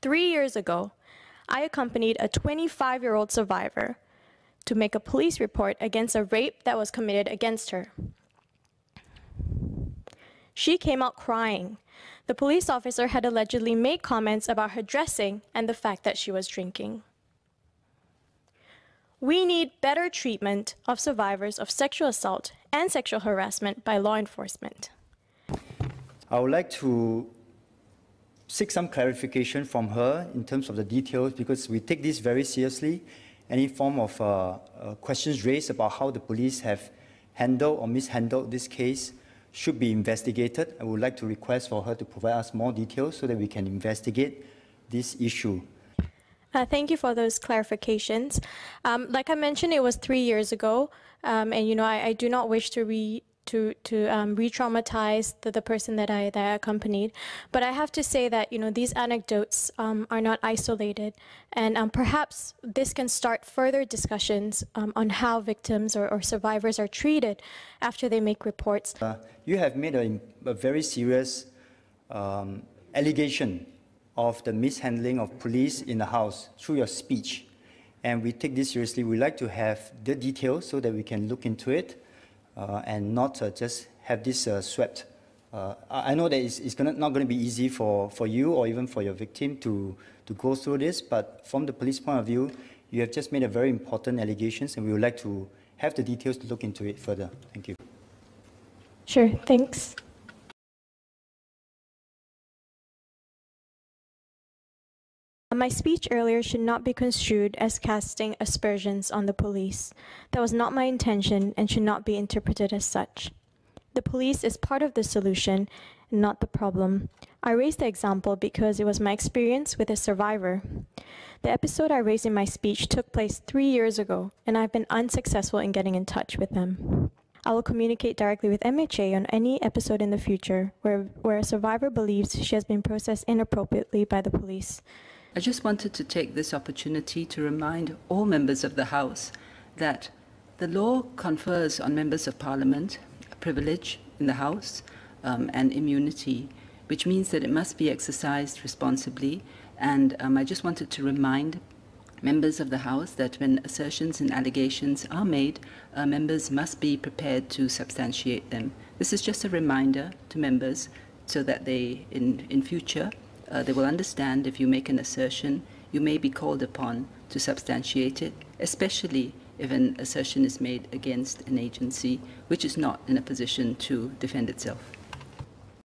3 years ago, I accompanied a 25-year-old survivor to make a police report against a rape that was committed against her. She came out crying. The police officer had allegedly made comments about her dressing and the fact that she was drinking. We need better treatment of survivors of sexual assault and sexual harassment by law enforcement. I would like to seek some clarification from her in terms of the details, because we take this very seriously. Any form of questions raised about how the police have handled or mishandled this case should be investigated. I would like to request for her to provide us more details so that we can investigate this issue. Thank you for those clarifications. Like I mentioned, it was 3 years ago, and I do not wish to re-traumatize the person that I accompanied. But I have to say that these anecdotes are not isolated, and perhaps this can start further discussions on how victims or survivors are treated after they make reports. You have made a very serious allegation of the mishandling of police in the House through your speech, and we take this seriously. We'd like to have the details so that we can look into it and not just have this swept. I know that it's not going to be easy for you or even for your victim to go through this, but from the police point of view, you have just made a very important allegations, and we would like to have the details to look into it further. Thank you. Sure, thanks. My speech earlier should not be construed as casting aspersions on the police. That was not my intention and should not be interpreted as such. The police is part of the solution and not the problem. I raised the example because it was my experience with a survivor. The episode I raised in my speech took place 3 years ago, and I've been unsuccessful in getting in touch with them. I will communicate directly with MHA on any episode in the future where a survivor believes she has been processed inappropriately by the police. I just wanted to take this opportunity to remind all members of the House that the law confers on members of Parliament a privilege in the House and immunity, which means that it must be exercised responsibly. And I just wanted to remind members of the House that when assertions and allegations are made, members must be prepared to substantiate them. This is just a reminder to members so that they, in future, they will understand if you make an assertion, you may be called upon to substantiate it, especially if an assertion is made against an agency which is not in a position to defend itself.